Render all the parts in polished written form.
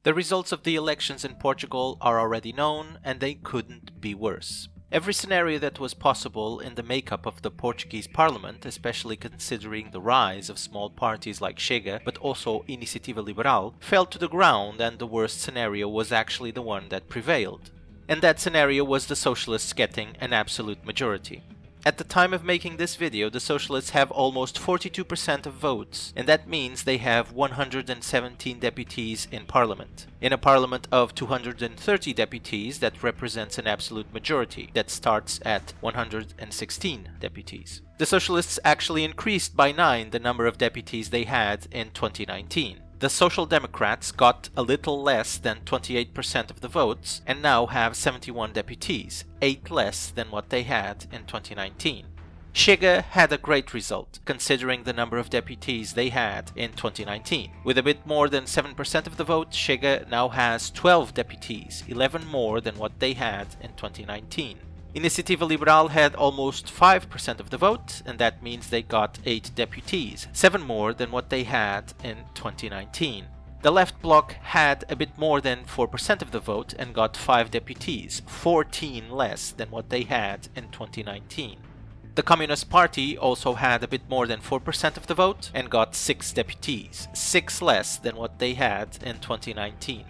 The results of the elections in Portugal are already known, and they couldn't be worse. Every scenario that was possible in the makeup of the Portuguese parliament, especially considering the rise of small parties like Chega, but also Iniciativa Liberal, fell to the ground, and the worst scenario was actually the one that prevailed. And that scenario was the socialists getting an absolute majority. At the time of making this video, the socialists have almost 42% of votes, and that means they have 117 deputies in parliament. In a parliament of 230 deputies, that represents an absolute majority, that starts at 116 deputies. The socialists actually increased by 9 the number of deputies they had in 2019. The Social Democrats got a little less than 28% of the votes and now have 71 deputies, 8 less than what they had in 2019. Chega had a great result, considering the number of deputies they had in 2019. With a bit more than 7% of the vote, Chega now has 12 deputies, 11 more than what they had in 2019. Iniciativa Liberal had almost 5% of the vote, and that means they got 8 deputies, 7 more than what they had in 2019. The left bloc had a bit more than 4% of the vote and got 5 deputies, 14 less than what they had in 2019. The Communist Party also had a bit more than 4% of the vote and got 6 deputies, 6 less than what they had in 2019.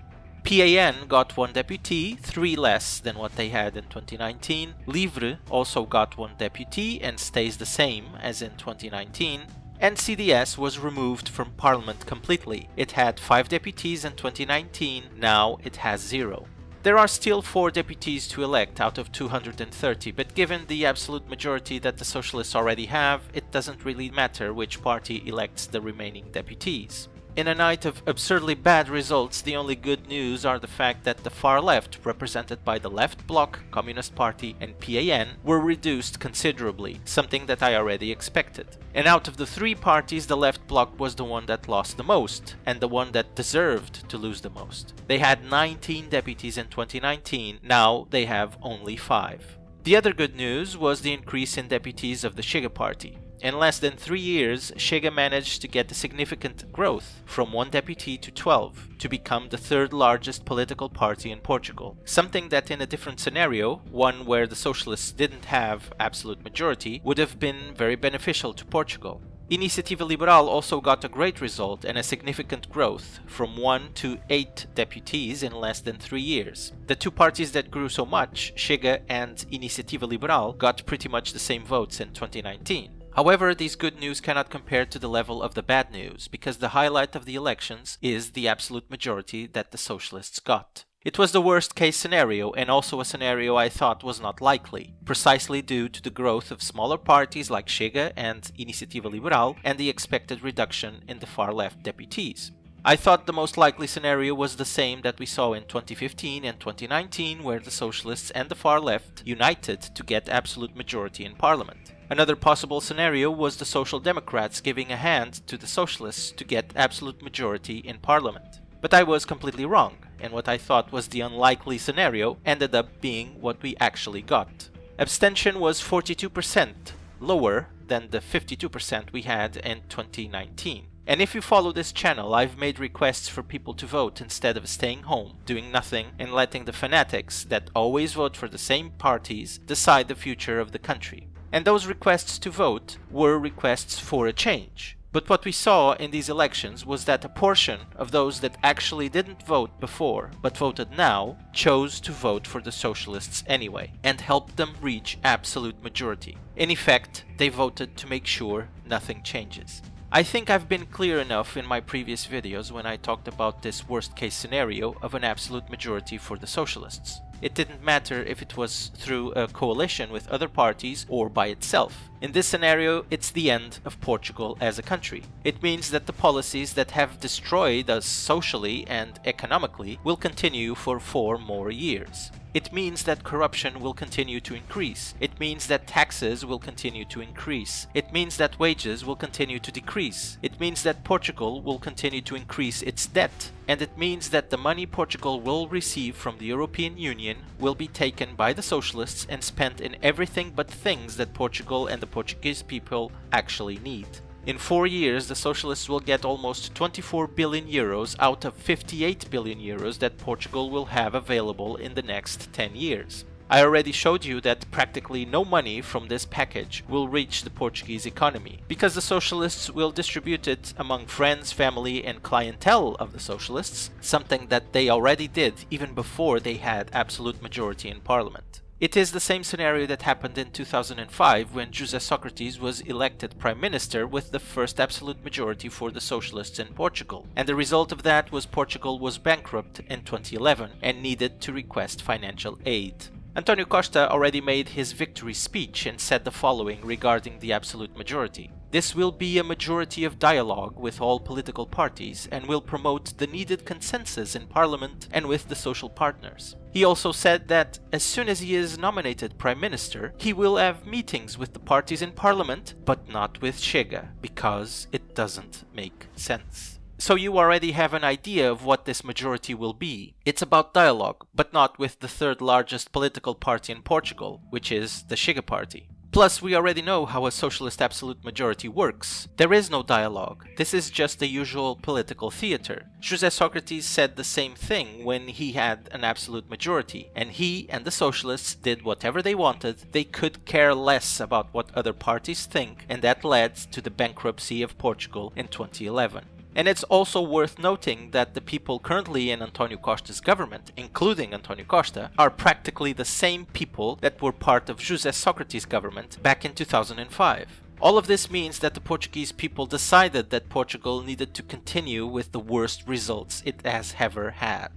PAN got 1 deputy, 3 less than what they had in 2019. Livre also got 1 deputy and stays the same as in 2019. And CDS was removed from parliament completely. It had 5 deputies in 2019, now it has 0. There are still 4 deputies to elect out of 230, but given the absolute majority that the socialists already have, it doesn't really matter which party elects the remaining deputies. In a night of absurdly bad results, the only good news are the fact that the far left, represented by the Left Bloc, Communist Party and PAN, were reduced considerably, something that I already expected. And out of the 3 parties, the Left Bloc was the one that lost the most, and the one that deserved to lose the most. They had 19 deputies in 2019, now they have only 5. The other good news was the increase in deputies of the Chega party. In less than 3 years, Chega managed to get a significant growth from 1 deputy to 12 to become the 3rd largest political party in Portugal. Something that in a different scenario, one where the socialists didn't have absolute majority, would have been very beneficial to Portugal. Iniciativa Liberal also got a great result and a significant growth, from 1 to 8 deputies in less than 3 years. The 2 parties that grew so much, Chega and Iniciativa Liberal, got pretty much the same votes in 2019. However, these good news cannot compare to the level of the bad news, because the highlight of the elections is the absolute majority that the socialists got. It was the worst case scenario, and also a scenario I thought was not likely, precisely due to the growth of smaller parties like Chega and Iniciativa Liberal and the expected reduction in the far left deputies. I thought the most likely scenario was the same that we saw in 2015 and 2019, where the socialists and the far left united to get absolute majority in parliament. Another possible scenario was the Social Democrats giving a hand to the socialists to get absolute majority in parliament. But I was completely wrong, and what I thought was the unlikely scenario ended up being what we actually got. Abstention was 42%, lower than the 52% we had in 2019. And if you follow this channel, I've made requests for people to vote instead of staying home, doing nothing, and letting the fanatics that always vote for the same parties decide the future of the country. And those requests to vote were requests for a change. But what we saw in these elections was that a portion of those that actually didn't vote before, but voted now, chose to vote for the socialists anyway, and helped them reach absolute majority. In effect, they voted to make sure nothing changes. I think I've been clear enough in my previous videos when I talked about this worst case scenario of an absolute majority for the socialists. It didn't matter if it was through a coalition with other parties or by itself. In this scenario, it's the end of Portugal as a country. It means that the policies that have destroyed us socially and economically will continue for 4 more years. It means that corruption will continue to increase. It means that taxes will continue to increase. It means that wages will continue to decrease. It means that Portugal will continue to increase its debt. And it means that the money Portugal will receive from the European Union will be taken by the socialists and spent in everything but things that Portugal and the Portuguese people actually need. In 4 years, the socialists will get almost 24 billion euros out of 58 billion euros that Portugal will have available in the next 10 years. I already showed you that practically no money from this package will reach the Portuguese economy, because the socialists will distribute it among friends, family, and clientele of the socialists, something that they already did even before they had absolute majority in parliament. It is the same scenario that happened in 2005 when José Sócrates was elected prime minister with the first absolute majority for the socialists in Portugal, and the result of that was Portugal was bankrupt in 2011 and needed to request financial aid. António Costa already made his victory speech and said the following regarding the absolute majority. This will be a majority of dialogue with all political parties and will promote the needed consensus in Parliament and with the social partners. He also said that as soon as he is nominated Prime Minister, he will have meetings with the parties in Parliament, but not with Chega, because it doesn't make sense. So you already have an idea of what this majority will be. It's about dialogue, but not with the third largest political party in Portugal, which is the Chega party. Plus, we already know how a socialist absolute majority works. There is no dialogue. This is just the usual political theater. José Sócrates said the same thing when he had an absolute majority, and he and the socialists did whatever they wanted. They could care less about what other parties think, and that led to the bankruptcy of Portugal in 2011. And it's also worth noting that the people currently in António Costa's government, including António Costa, are practically the same people that were part of José Sócrates' government back in 2005. All of this means that the Portuguese people decided that Portugal needed to continue with the worst results it has ever had.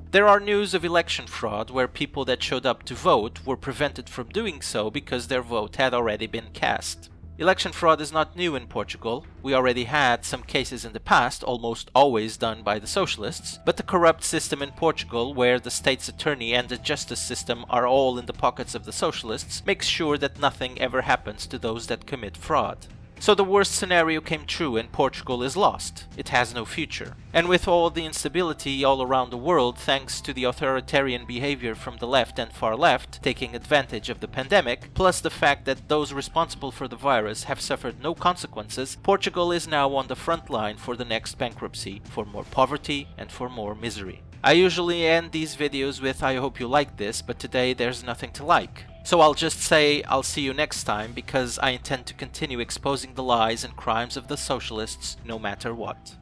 There are news of election fraud where people that showed up to vote were prevented from doing so because their vote had already been cast. Election fraud is not new in Portugal. We already had some cases in the past, almost always done by the socialists, but the corrupt system in Portugal, where the state's attorney and the justice system are all in the pockets of the socialists, makes sure that nothing ever happens to those that commit fraud. So the worst scenario came true and Portugal is lost. It has no future. And with all the instability all around the world thanks to the authoritarian behavior from the left and far left taking advantage of the pandemic, plus the fact that those responsible for the virus have suffered no consequences, Portugal is now on the front line for the next bankruptcy, for more poverty and for more misery. I usually end these videos with "I hope you like this," but today there's nothing to like. So I'll just say I'll see you next time, because I intend to continue exposing the lies and crimes of the socialists no matter what.